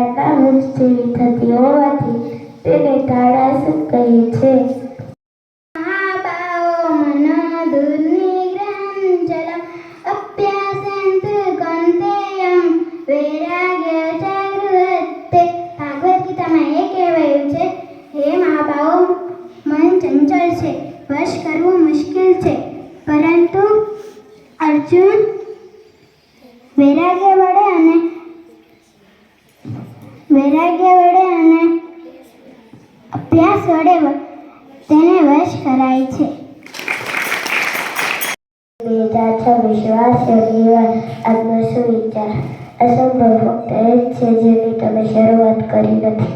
જેવી થતી હોવાથી તેને તાડાસુર કહે છે. મહાબાઓ મન દૂરની ગ્રંથજલમ અપ્યાસંત કૌંતેયમ વૈરાગ્ય જાગૃતે. ભાગવત ગીતામાં એ કહેવાયું છે, હે મહાબાઓ, મન ચંચળ છે, વશ કરવું મુશ્કેલ છે, પરંતુ અર્જુન વૈરાગ્ય વડે અને અભ્યાસ વડે તેને વશ કરાય છે. 2026 શનિવાર આજનો સુવિચાર: અસંભવ ફક્ત એ જ છે જેની તમે શરૂઆત કરી નથી.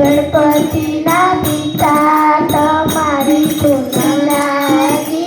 ગણપતિના પિતા તમારી સુનલાજી.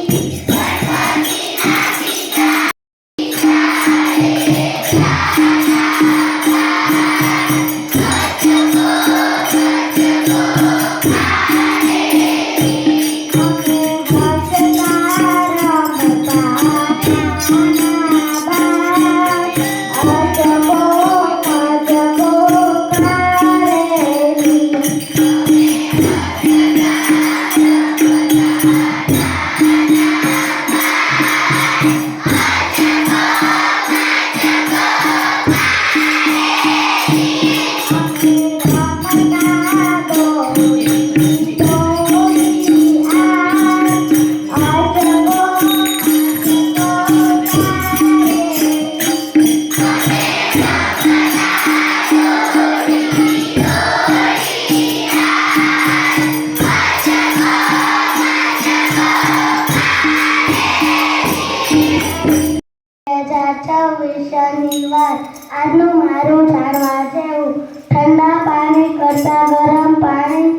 શનિવાર આજનું મારું જાણવા જેવું: ઠંડા પાણી કરતાં ગરમ પાણી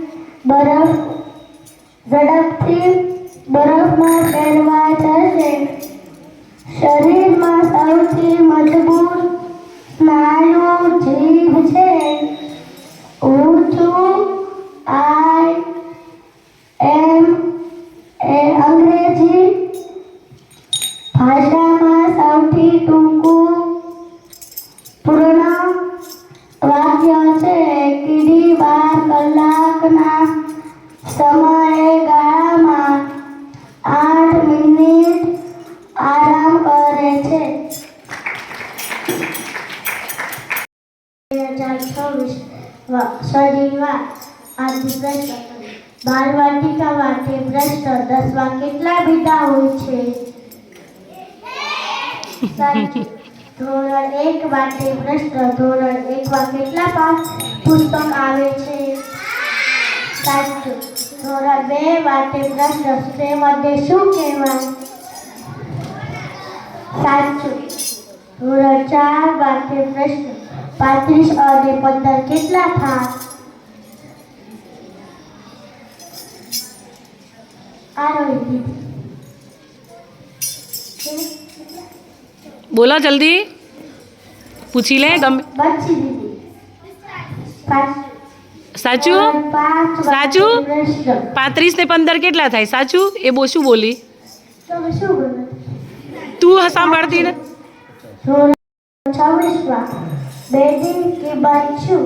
ઝડપથી બરફમાં ફેરવાઈ જશે. શરીરમાં સૌથી મજબૂત સ્નાયુ જીભ છે. ઊંચું આઈ એમ એ અંગ્રેજી ભાષામાં સૌથી ટૂંકું પૂર્ણ વાક્ય છે. કીડી 12 કલાકના સમયગાળામાં 8 મિનિટ આરામ કરે છે. 2026 શનિવાર આજની પ્રશ્ન: બાળવાટિકા માટે પ્રશ્ન 10માં કેટલા બીટા હોય છે? ધોરણ 1 માટે પ્રશ્ન: ધોરણ 1માં કેટલા પુસ્તક આવે છે? સાચું. ધોરણ 2 માટે પ્રશ્ન: શ્રીમદને શું કહેવાય? સાચું. ધોરણ 4 માટે પ્રશ્ન: 35 અને 15 કેટલા થાય? बोला जल्दी पूछी ले गम साचू साचू 35 ને 15 કેટલા થાય? સાચું. એ શું બોલી? તું સાંભળતી ને? 26 બેટી કે બચ્ચુ.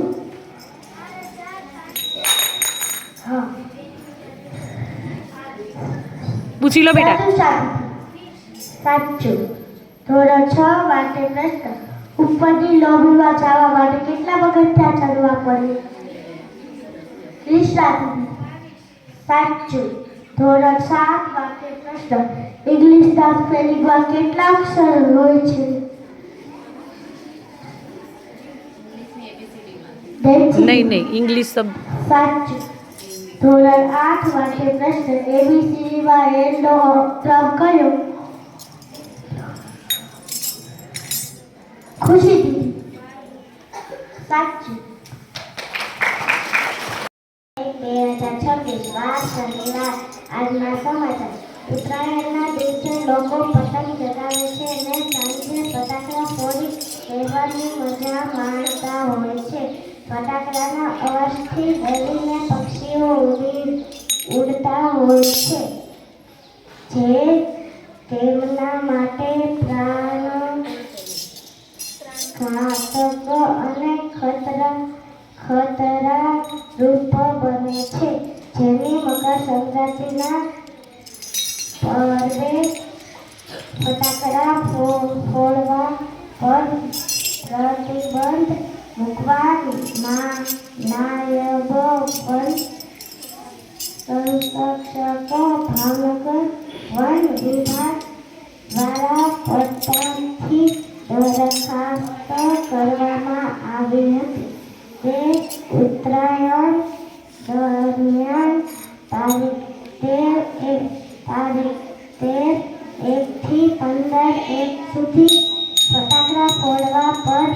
હા, પૂછી લો બેટા. સાચું. ધોરણ 6 માટે પ્રશ્ન: ઉપરની લોબીમાં જવા માટે કેટલા પગથિયાં ચડવા પડે? 30. સાચું. ધોરણ 7 માટે પ્રશ્ન: ઇંગ્લિશના સ્પેલિંગમાં કેટલા અક્ષર હોય છે? નહીં ઇંગ્લિશ શબ્દ. સાચું. ધોરણ 8 માટે પ્રશ્ન: એબીસીડીમાં એનો ક્રમ કયો? ખુશી દીદી. સાચું. 2026 શનિવાર આજનો હાલના સમાચાર. ઉત્તરાયણના દિવસે લોકો પતંગ ચગાવે છે અને સાંજે ફટાકડા ફોડી તહેવારની મજા માણતા હોય છે. ફટાકડાના અવાજથી ડરીને પક્ષીઓ ઉડતા હોય છે, જે તેમના માટે પ્રાણઘાતક અને ખતરા રૂપ બને છે, જેની મકર સંક્રાંતિના પર્વે ફટાકડા ફોડવા પર પ્રતિબંધ મૂકવા નાયબ વન સંરક્ષક ભાવનગર વન વિભાગ દ્વારા પટ્ટાથી દરખાસ્ત કરવામાં આવી હતી. તે ઉત્તરાયણ દરમિયાન તારીખ 13 થી 15 સુધી ફટાકડા ફોડવા પર